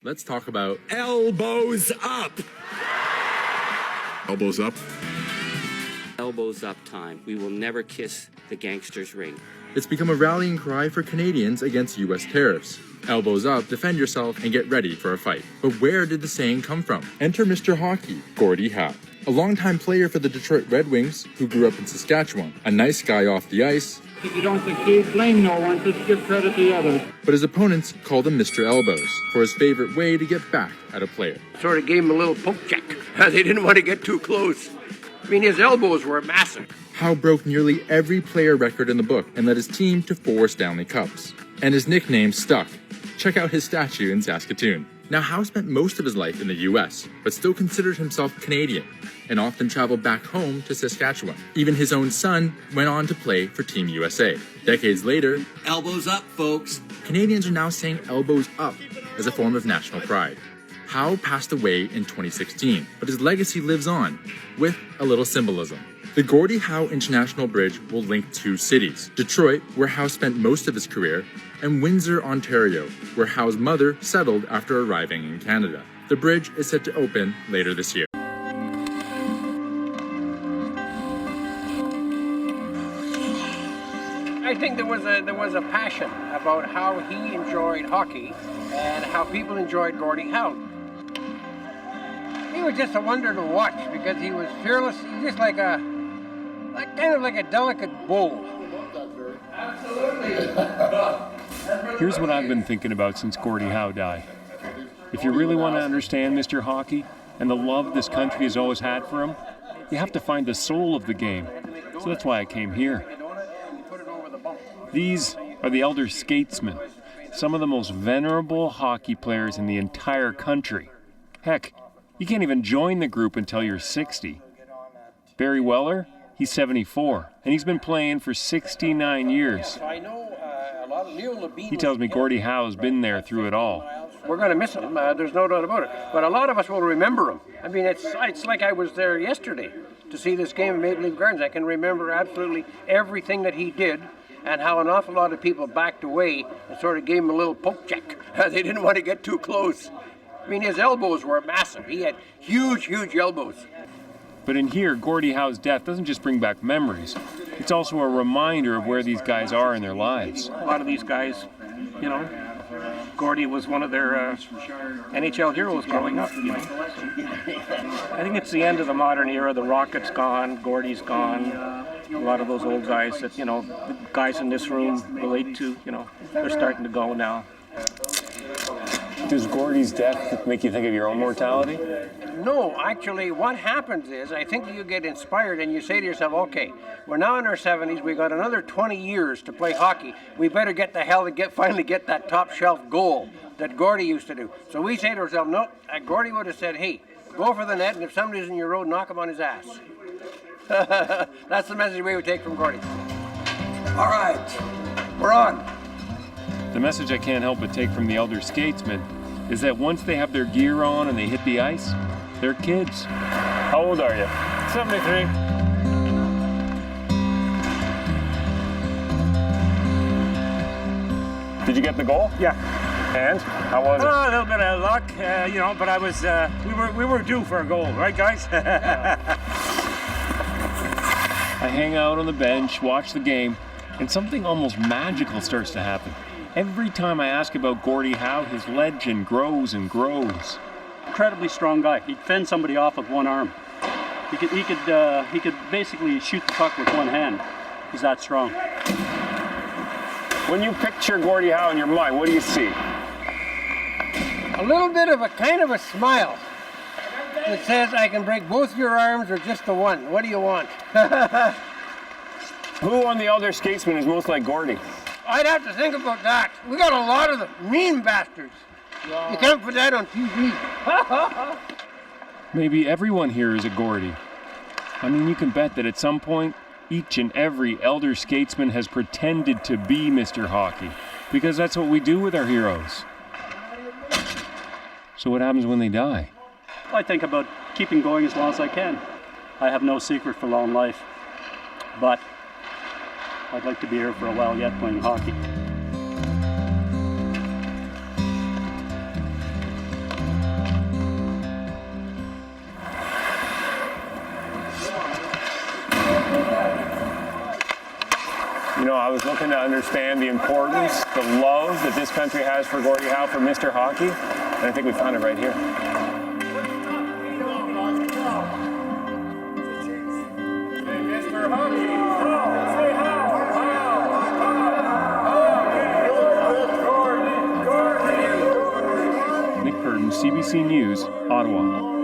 Let's talk about elbows up. Elbows up. Elbows up time. We will never kiss the gangster's ring. It's become a rallying cry for Canadians against U.S. tariffs. Elbows up, defend yourself, and get ready for a fight. But where did the saying come from? Enter Mr. Hockey, Gordie Howe. A longtime player for the Detroit Red Wings who grew up in Saskatchewan. A nice guy off the ice. If you don't succeed, blame no one, just give credit to the others. But his opponents called him Mr. Elbows for his favorite way to get back at a player. Sort of gave him a little poke check. They didn't want to get too close. I mean, his elbows were massive. Howe broke nearly every player record in the book and led his team to 4 Stanley Cups. And his nickname stuck. Check out his statue in Saskatoon. Now, Howe spent most of his life in the US, but still considered himself Canadian, and often traveled back home to Saskatchewan. Even his own son went on to play for Team USA. Decades later, elbows up, folks. Canadians are now saying elbows up as a form of national pride. Howe passed away in 2016, but his legacy lives on, with a little symbolism. The Gordie Howe International Bridge will link 2 cities, Detroit, where Howe spent most of his career, and Windsor, Ontario, where Howe's mother settled after arriving in Canada. The bridge is set to open later this year. I think there was a passion about how he enjoyed hockey and how people enjoyed Gordie Howe. He was just a wonder to watch because he was fearless. He was just like kind of like a delicate bull. Here's what I've been thinking about since Gordie Howe died. If you really want to understand Mr. Hockey and the love this country has always had for him, you have to find the soul of the game. So that's why I came here. These are the elder Skatesmen, some of the most venerable hockey players in the entire country. Heck, you can't even join the group until you're 60. Barry Weller, he's 74, and he's been playing for 69 years. He tells me Gordie Howe's been there through it all. We're going to miss him, there's no doubt about it. But a lot of us will remember him. I mean, it's like I was there yesterday to see this game in Maple Leaf Gardens. I can remember absolutely everything that he did and how an awful lot of people backed away and sort of gave him a little poke check. They didn't want to get too close. I mean, his elbows were massive. He had huge, huge elbows. But in here, Gordie Howe's death doesn't just bring back memories. It's also a reminder of where these guys are in their lives. A lot of these guys, you know, Gordie was one of their NHL heroes growing up, you know. I think it's the end of the modern era. The Rocket's gone, Gordie's gone. A lot of those old guys that, you know, the guys in this room relate to, you know, they're starting to go now. Does Gordie's death make you think of your own mortality? No, actually, what happens is, I think that you get inspired and you say to yourself, okay, we're now in our 70s, we've got another 20 years to play hockey. We better get the hell to finally get that top shelf goal that Gordie used to do. So we say to ourselves, no, Gordie would have said, hey, go for the net, and if somebody's in your road, knock him on his ass. That's the message we would take from Gordie. All right, we're on. The message I can't help but take from the elder Skatesmen is that once they have their gear on and they hit the ice, they're kids. How old are you? 73. Did you get the goal? Yeah. And how was it? A little bit of luck, you know, but I was, we were due for a goal, right, guys? I hang out on the bench, watch the game, and something almost magical starts to happen. Every time I ask about Gordie Howe, his legend grows and grows. Incredibly strong guy. He'd fend somebody off with one arm. He could basically shoot the puck with one hand. He's that strong. When you picture Gordie Howe in your mind, what do you see? A little bit of a kind of a smile that says, I can break both your arms or just the one. What do you want? Who on the elder Skatesmen is most like Gordie? I'd have to think about that. We got a lot of them. Mean bastards. You can't put that on TV. Maybe everyone here is a Gordie. I mean, you can bet that at some point, each and every elder Skatesman has pretended to be Mr. Hockey, because that's what we do with our heroes. So what happens when they die? I think about keeping going as long as I can. I have no secret for long life, but I'd like to be here for a while yet playing hockey. know, I was looking to understand the importance, the love that this country has for Gordie Howe, for Mr. Hockey, and I think we found it right here. Mr. Hockey, Nick Purdon, CBC News, Ottawa.